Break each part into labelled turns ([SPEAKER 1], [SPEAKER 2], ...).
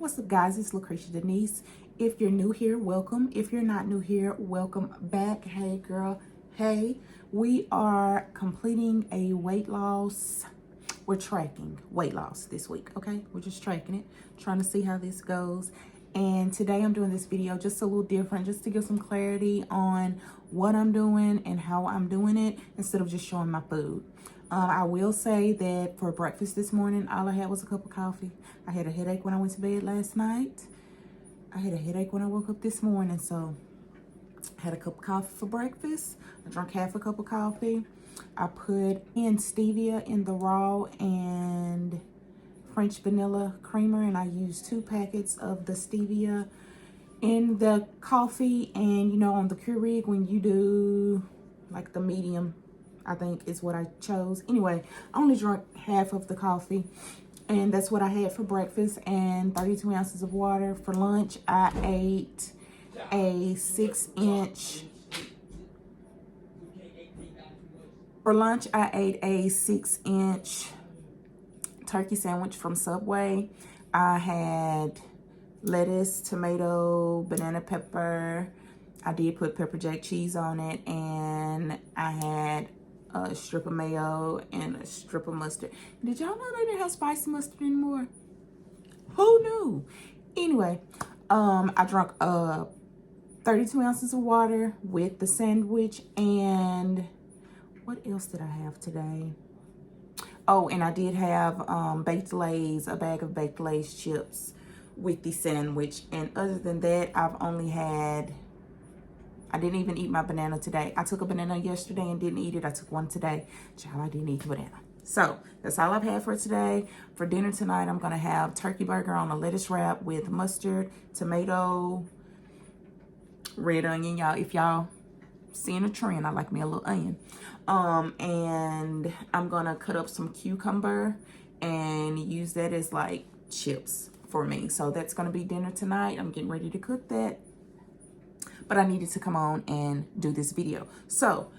[SPEAKER 1] What's up, guys? It's Lucretia Denise. If you're new here, welcome. If you're not new here, welcome back. Hey, girl. Hey, we are completing a weight loss. We're tracking weight loss this week, okay? We're just tracking it, trying to see how this goes. And today I'm doing this video just a little different, just to give some clarity on what I'm doing and how I'm doing it instead of just showing my food. I will say that for breakfast this morning, all I had was a cup of coffee. I had a headache when I went to bed last night. I had a headache when I woke up this morning, so I had a cup of coffee for breakfast. I drank half a cup of coffee. I put in stevia in the raw and French vanilla creamer, and I used 2 packets of the stevia in the coffee. And you know, on the Keurig, when you do like the medium, I think is what I chose. Anyway, I only drank half of the coffee, and that's what I had for breakfast, and 32 ounces of water. For lunch, I ate a 6-inch. For lunch, I ate a 6-inch turkey sandwich from Subway. I had lettuce, tomato, banana pepper. I did put pepper jack cheese on it, and I had a strip of mayo and a strip of mustard. Did y'all know they didn't have spicy mustard anymore? Who knew? Anyway, I drank 32 ounces of water with the sandwich. And what else did I have today? Oh, and I did have baked Lay's, a bag of baked Lay's chips with the sandwich. And other than that, I've only had, I didn't even eat my banana today. I took a banana yesterday and didn't eat it. I took one today. Child, I didn't eat the banana. So that's all I've had for today. For dinner tonight, I'm going to have turkey burger on a lettuce wrap with mustard, tomato, red onion. Y'all, if y'all seeing a trend, I like me a little onion. And I'm going to cut up some cucumber and use that as like chips for me. So that's going to be dinner tonight. I'm getting ready to cook that, but I needed to come on and do this video. So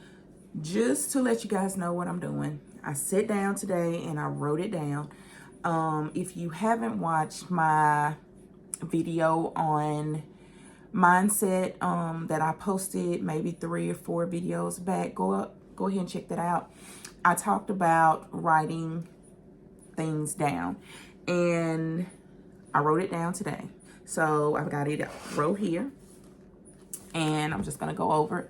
[SPEAKER 1] just to let you guys know what I'm doing, I sat down today and I wrote it down. If you haven't watched my video on mindset that I posted maybe 3 or 4 videos back, go ahead and check that out. I talked about writing things down, and I wrote it down today. So I've got it wrote here, and I'm just gonna go over it.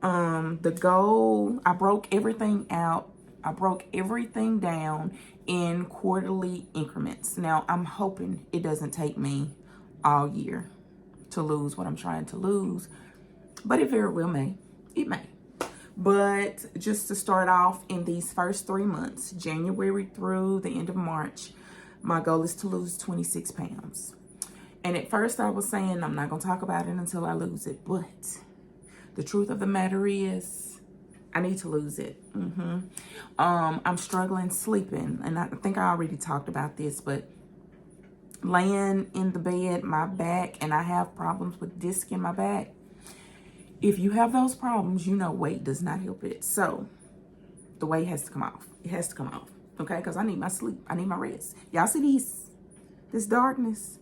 [SPEAKER 1] The goal, I broke everything out. I broke everything down in quarterly increments. Now, I'm hoping it doesn't take me all year to lose what I'm trying to lose, but it very well may. It may. But just to start off, in these first 3 months, January through the end of March, my goal is to lose 26 pounds. And at first I was saying I'm not going to talk about it until I lose it, but the truth of the matter is I need to lose it. I'm struggling sleeping, and I think I already talked about this, but laying in the bed, my back, and I have problems with disc in my back. If you have those problems, you know weight does not help it. So the weight has to come off. It has to come off, okay? Because I need my sleep. I need my rest. Y'all see this darkness?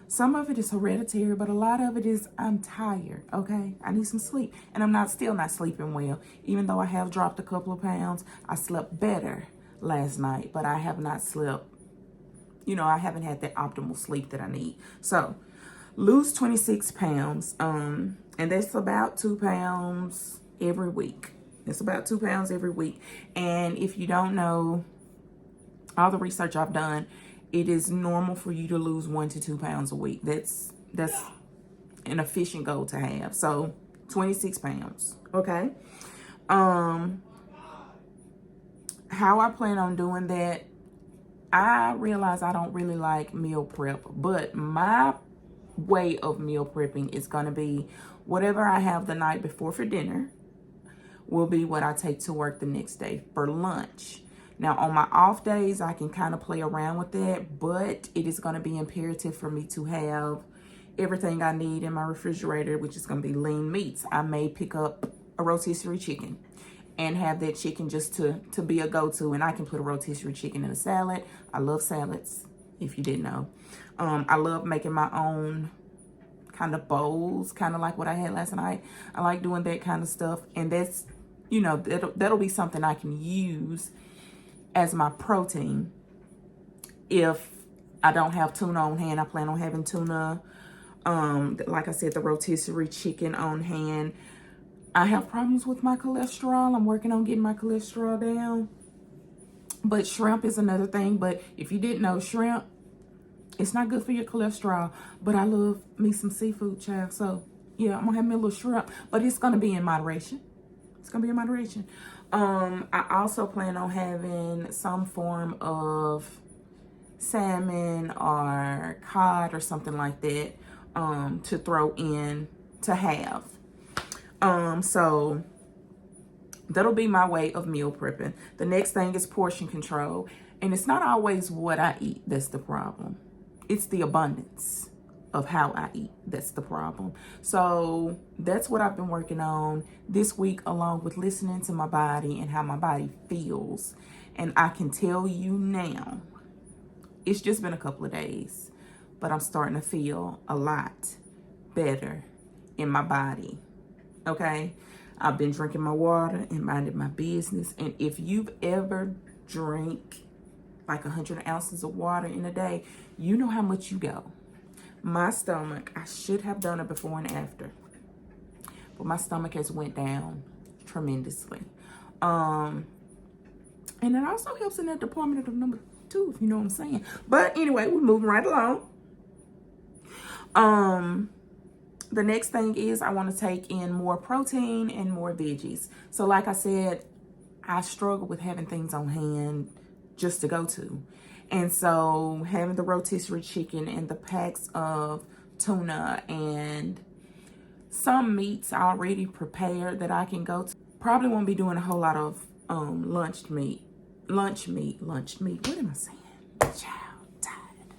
[SPEAKER 1] Some of it is hereditary, but a lot of it is I'm tired, okay? I need some sleep, and I'm still not sleeping well. Even though I have dropped a couple of pounds, I slept better last night, but I have not slept. You know, I haven't had that optimal sleep that I need. So lose 26 pounds, and that's about 2 pounds every week. It's about 2 pounds every week. And if you don't know, all the research I've done, it is normal for you to lose 1 to 2 pounds a week. That's an efficient goal to have. So 26 pounds, okay? How I plan on doing that, I realize I don't really like meal prep, but my way of meal prepping is going to be whatever I have the night before for dinner will be what I take to work the next day for lunch. Now, on my off days, I can kind of play around with that, but it is going to be imperative for me to have everything I need in my refrigerator, which is going to be lean meats. I may pick up a rotisserie chicken and have that chicken just to be a go-to. And I can put a rotisserie chicken in a salad. I love salads. if you didn't know. I love making my own kind of bowls, kind of like what I had last night. I like doing that kind of stuff. And that's, you know, that'll be something I can use as my protein. If I don't have tuna on hand, I plan on having tuna. Like I said, the rotisserie chicken on hand. I have problems with my cholesterol. I'm working on getting my cholesterol down. But shrimp is another thing. But if you didn't know, shrimp, it's not good for your cholesterol. But I love me some seafood, child. So, yeah, I'm going to have me a little shrimp. But it's going to be in moderation. It's going to be in moderation. I also plan on having some form of salmon or cod or something like that to throw in to have. So that'll be my way of meal prepping. The next thing is portion control. And it's not always what I eat that's the problem. It's the abundance of how I eat that's the problem. So that's what I've been working on this week, along with listening to my body and how my body feels. And I can tell you now, it's just been a couple of days, but I'm starting to feel a lot better in my body. Okay? I've been drinking my water and minding my business. And if you've ever drank like 100 ounces of water in a day, you know how much you go. My stomach, I should have done it before and after, but my stomach has went down tremendously. And it also helps in that department of number 2, if you know what I'm saying. But anyway, we're moving right along. The next thing is I want to take in more protein and more veggies. So like I said, I struggle with having things on hand just to go to. And so having the rotisserie chicken and the packs of tuna and some meats already prepared that I can go to. Probably won't be doing a whole lot of lunch meat. What am I saying? Child, tired.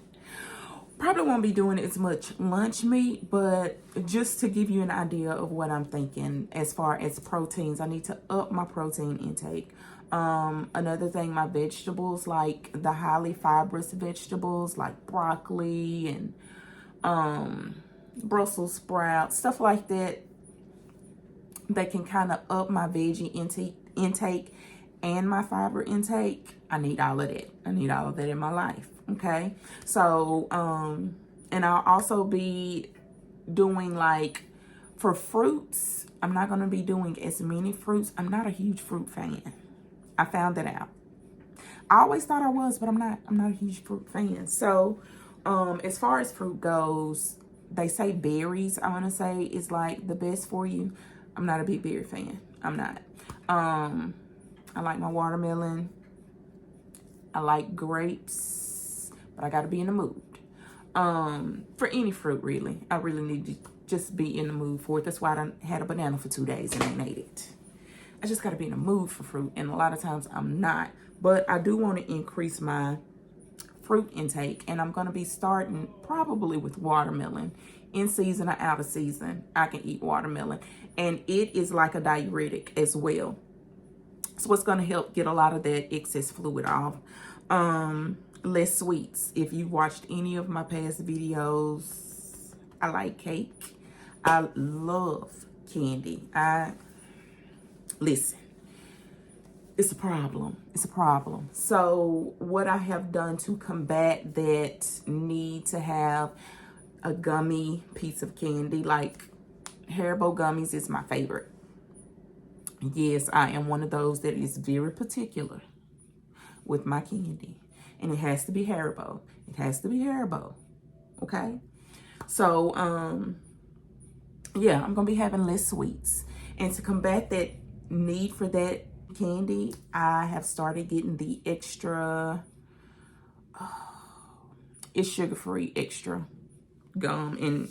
[SPEAKER 1] Probably won't be doing as much lunch meat, but just to give you an idea of what I'm thinking as far as proteins, I need to up my protein intake. Another thing, my vegetables, like the highly fibrous vegetables like broccoli and Brussels sprouts, stuff like that, that can kind of up my veggie intake and my fiber intake. I need all of that. I need all of that in my life. Okay. So, and I'll also be doing, like, for fruits, I'm not going to be doing as many fruits. I'm not a huge fruit fan. I found that out. I always thought I was, but I'm not a huge fruit fan. So, as far as fruit goes, they say berries, I want to say, is like the best for you. I'm not a big berry fan. I'm not. I like my watermelon. I like grapes, but I got to be in the mood. For any fruit, really. I really need to just be in the mood for it. That's why I done had a banana for 2 days and ain't ate it. I just got to be in the mood for fruit, and a lot of times I'm not. But I do want to increase my fruit intake, and I'm going to be starting probably with watermelon. In season or out of season, I can eat watermelon, and it is like a diuretic as well. So it's going to help get a lot of that excess fluid off. Less sweets. If you've watched any of my past videos, I like cake. I love candy. Listen, it's a problem. It's a problem. So what I have done to combat that need to have a gummy piece of candy, like Haribo gummies is my favorite. Yes, I am one of those that is very particular with my candy. And it has to be Haribo. It has to be Haribo. Okay? So, yeah, I'm going to be having less sweets. And to combat that need for that candy, I have started getting the extra, it's sugar-free extra gum. And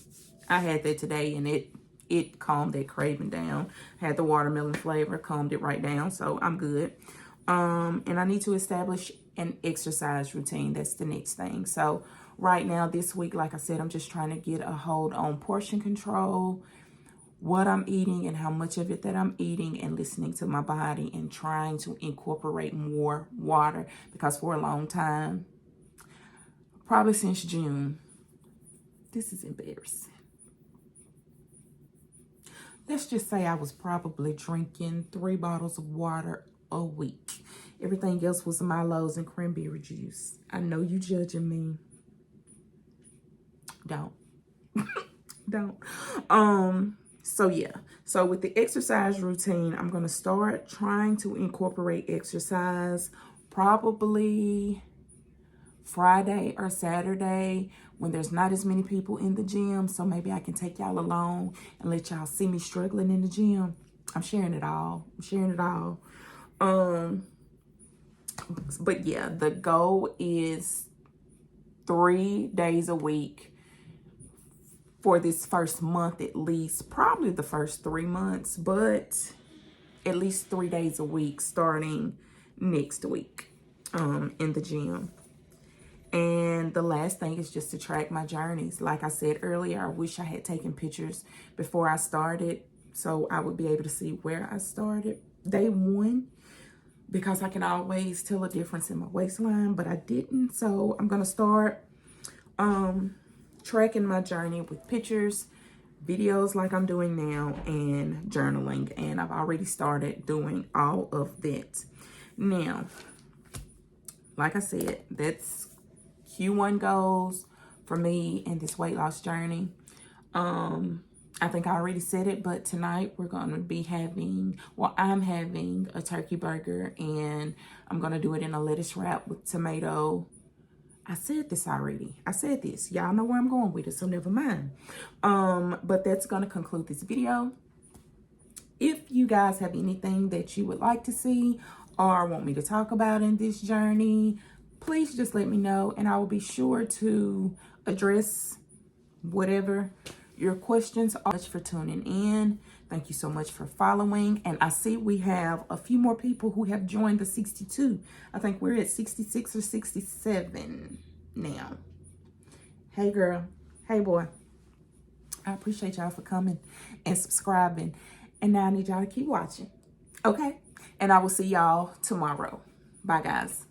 [SPEAKER 1] I had that today, and it calmed that craving down. Had the watermelon flavor, calmed it right down, so I'm good. And I need to establish an exercise routine. That's the next thing. So right now, this week, like I said, I'm just trying to get a hold on portion control, what I'm eating and how much of it that I'm eating, and listening to my body and trying to incorporate more water, because for a long time, probably since June. This is embarrassing. Let's just say I was probably drinking 3 bottles of water a week. Everything else was Milo's and cranberry juice. I know you judging me. Don't. Don't. So yeah. So with the exercise routine, I'm going to start trying to incorporate exercise probably Friday or Saturday when there's not as many people in the gym. So maybe I can take y'all along and let y'all see me struggling in the gym. I'm sharing it all. But yeah, the goal is 3 days a week for this first month at least. Probably the first 3 months, but at least 3 days a week starting next week in the gym. And the last thing is just to track my journeys. Like I said earlier, I wish I had taken pictures before I started so I would be able to see where I started day 1, because I can always tell a difference in my waistline, but I didn't. So I'm going to start tracking my journey with pictures, videos like I'm doing now, and journaling. And I've already started doing all of that. Now, like I said, that's Q1 goals for me in this weight loss journey. I think I already said it, but tonight we're going to be having, well, I'm having a turkey burger, and I'm going to do it in a lettuce wrap with tomato. I said this already. Y'all know where I'm going with it, so never mind. But that's going to conclude this video. If you guys have anything that you would like to see or want me to talk about in this journey, please just let me know, and I will be sure to address whatever your questions are. Thank you for tuning in. Thank you so much for following. And I see we have a few more people who have joined the 62. I think we're at 66 or 67 now. Hey girl. Hey boy. I appreciate y'all for coming and subscribing. And now I need y'all to keep watching. Okay? And I will see y'all tomorrow. Bye guys.